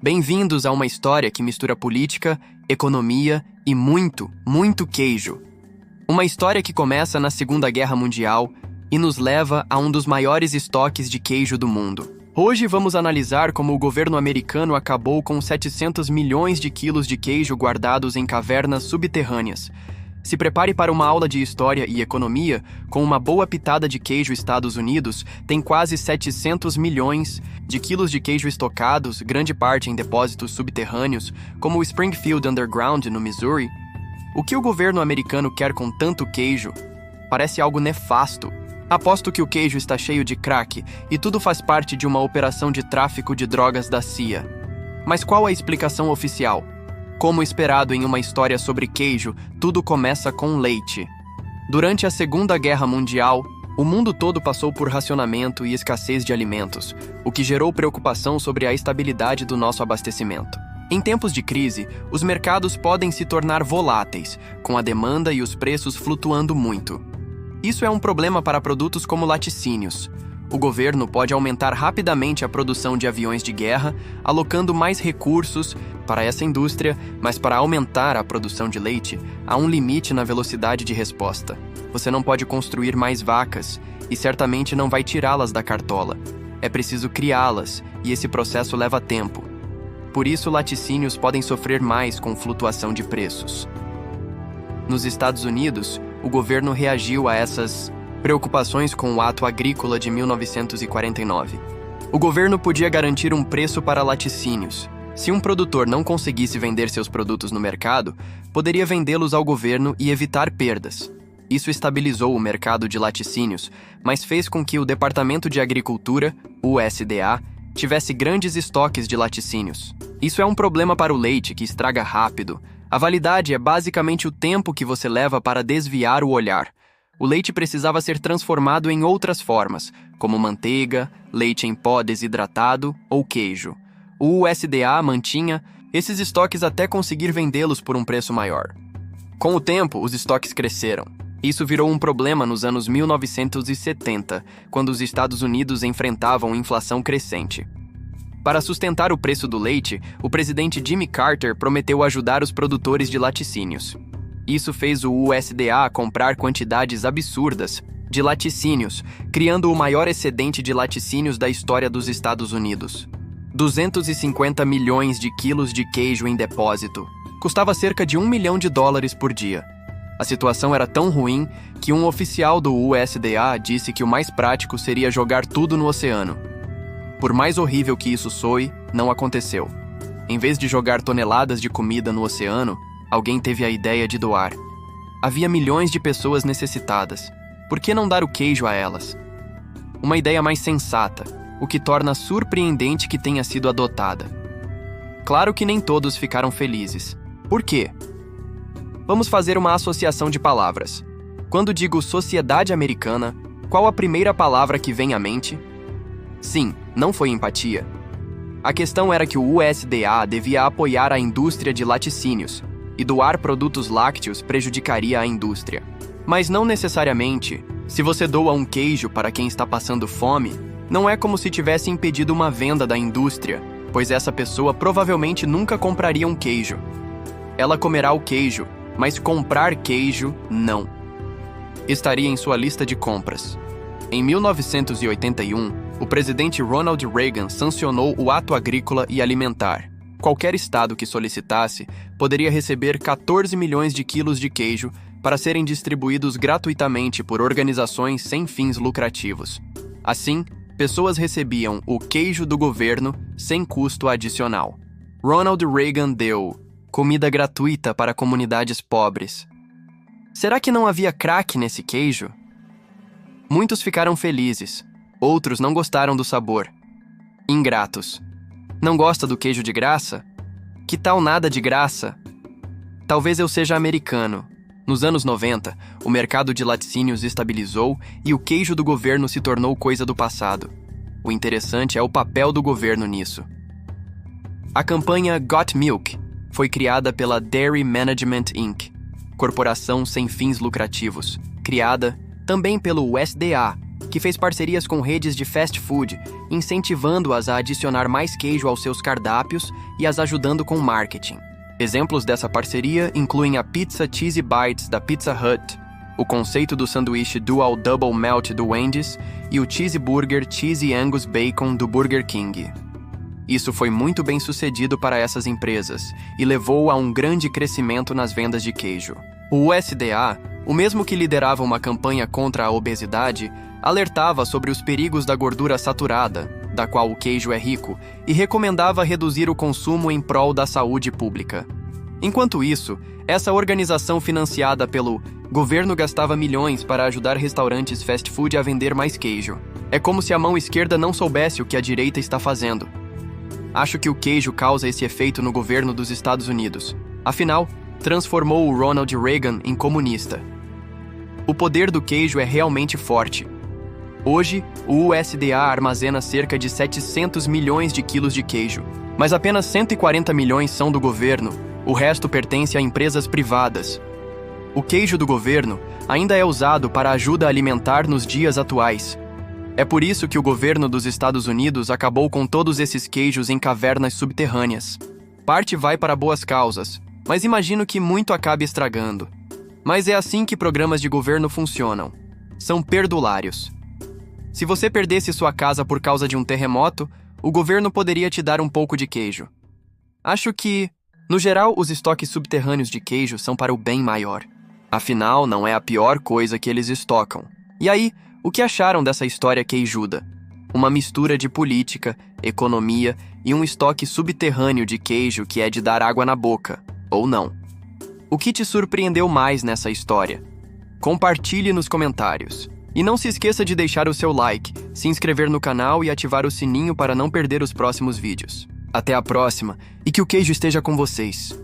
Bem-vindos a uma história que mistura política, economia e muito, muito queijo. Uma história que começa na Segunda Guerra Mundial e nos leva a um dos maiores estoques de queijo do mundo. Hoje vamos analisar como o governo americano acabou com 700 milhões de quilos de queijo guardados em cavernas subterrâneas. Se prepare para uma aula de história e economia. Com uma boa pitada de queijo, Estados Unidos tem quase 700 milhões de quilos de queijo estocados, grande parte em depósitos subterrâneos, como o Springfield Underground, no Missouri. O que o governo americano quer com tanto queijo? Parece algo nefasto. Aposto que o queijo está cheio de crack e tudo faz parte de uma operação de tráfico de drogas da CIA. Mas qual a explicação oficial? Como esperado em uma história sobre queijo, tudo começa com leite. Durante a Segunda Guerra Mundial, o mundo todo passou por racionamento e escassez de alimentos, o que gerou preocupação sobre a estabilidade do nosso abastecimento. Em tempos de crise, os mercados podem se tornar voláteis, com a demanda e os preços flutuando muito. Isso é um problema para produtos como laticínios. O governo pode aumentar rapidamente a produção de aviões de guerra, alocando mais recursos para essa indústria, mas para aumentar a produção de leite, há um limite na velocidade de resposta. Você não pode construir mais vacas e certamente não vai tirá-las da cartola. É preciso criá-las e esse processo leva tempo. Por isso, laticínios podem sofrer mais com flutuação de preços. Nos Estados Unidos, o governo reagiu a essas preocupações com o Ato Agrícola de 1949. O governo podia garantir um preço para laticínios. Se um produtor não conseguisse vender seus produtos no mercado, poderia vendê-los ao governo e evitar perdas. Isso estabilizou o mercado de laticínios, mas fez com que o Departamento de Agricultura, o USDA, tivesse grandes estoques de laticínios. Isso é um problema para o leite, que estraga rápido. A validade é basicamente o tempo que você leva para desviar o olhar. O leite precisava ser transformado em outras formas, como manteiga, leite em pó desidratado ou queijo. O USDA mantinha esses estoques até conseguir vendê-los por um preço maior. Com o tempo, os estoques cresceram. Isso virou um problema nos anos 1970, quando os Estados Unidos enfrentavam inflação crescente. Para sustentar o preço do leite, o presidente Jimmy Carter prometeu ajudar os produtores de laticínios. Isso fez o USDA comprar quantidades absurdas de laticínios, criando o maior excedente de laticínios da história dos Estados Unidos. 250 milhões de quilos de queijo em depósito. Custava cerca de $1 milhão por dia. A situação era tão ruim que um oficial do USDA disse que o mais prático seria jogar tudo no oceano. Por mais horrível que isso soe, não aconteceu. Em vez de jogar toneladas de comida no oceano, alguém teve a ideia de doar. Havia milhões de pessoas necessitadas. Por que não dar o queijo a elas? Uma ideia mais sensata, o que torna surpreendente que tenha sido adotada. Claro que nem todos ficaram felizes. Por quê? Vamos fazer uma associação de palavras. Quando digo sociedade americana, qual a primeira palavra que vem à mente? Sim, não foi empatia. A questão era que o USDA devia apoiar a indústria de laticínios, e doar produtos lácteos prejudicaria a indústria. Mas não necessariamente. Se você doa um queijo para quem está passando fome, não é como se tivesse impedido uma venda da indústria, pois essa pessoa provavelmente nunca compraria um queijo. Ela comerá o queijo, mas comprar queijo, não. Estaria em sua lista de compras. Em 1981, o presidente Ronald Reagan sancionou o Ato Agrícola e Alimentar. Qualquer estado que solicitasse poderia receber 14 milhões de quilos de queijo para serem distribuídos gratuitamente por organizações sem fins lucrativos. Assim, pessoas recebiam o queijo do governo sem custo adicional. Ronald Reagan deu comida gratuita para comunidades pobres. Será que não havia crack nesse queijo? Muitos ficaram felizes, outros não gostaram do sabor. Ingratos. Não gosta do queijo de graça? Que tal nada de graça? Talvez eu seja americano. Nos anos 90, o mercado de laticínios estabilizou e o queijo do governo se tornou coisa do passado. O interessante é o papel do governo nisso. A campanha Got Milk foi criada pela Dairy Management Inc., corporação sem fins lucrativos, criada também pelo USDA que fez parcerias com redes de fast food, incentivando-as a adicionar mais queijo aos seus cardápios e as ajudando com marketing. Exemplos dessa parceria incluem a Pizza Cheesy Bites da Pizza Hut, o conceito do sanduíche Dual Double Melt do Wendy's e o Cheesy Burger Cheesy Angus Bacon do Burger King. Isso foi muito bem sucedido para essas empresas e levou a um grande crescimento nas vendas de queijo. O USDA, o mesmo que liderava uma campanha contra a obesidade, alertava sobre os perigos da gordura saturada, da qual o queijo é rico, e recomendava reduzir o consumo em prol da saúde pública. Enquanto isso, essa organização financiada pelo governo gastava milhões para ajudar restaurantes fast food a vender mais queijo. É como se a mão esquerda não soubesse o que a direita está fazendo. Acho que o queijo causa esse efeito no governo dos Estados Unidos. Afinal, transformou o Ronald Reagan em comunista. O poder do queijo é realmente forte. Hoje, o USDA armazena cerca de 700 milhões de quilos de queijo, mas apenas 140 milhões são do governo, o resto pertence a empresas privadas. O queijo do governo ainda é usado para ajuda alimentar nos dias atuais. É por isso que o governo dos Estados Unidos acabou com todos esses queijos em cavernas subterrâneas. Parte vai para boas causas, mas imagino que muito acabe estragando. Mas é assim que programas de governo funcionam. São perdulários. Se você perdesse sua casa por causa de um terremoto, o governo poderia te dar um pouco de queijo. Acho que, no geral, os estoques subterrâneos de queijo são para o bem maior. Afinal, não é a pior coisa que eles estocam. E aí, o que acharam dessa história queijuda? Uma mistura de política, economia e um estoque subterrâneo de queijo que é de dar água na boca, ou não. O que te surpreendeu mais nessa história? Compartilhe nos comentários. E não se esqueça de deixar o seu like, se inscrever no canal e ativar o sininho para não perder os próximos vídeos. Até a próxima, e que o queijo esteja com vocês.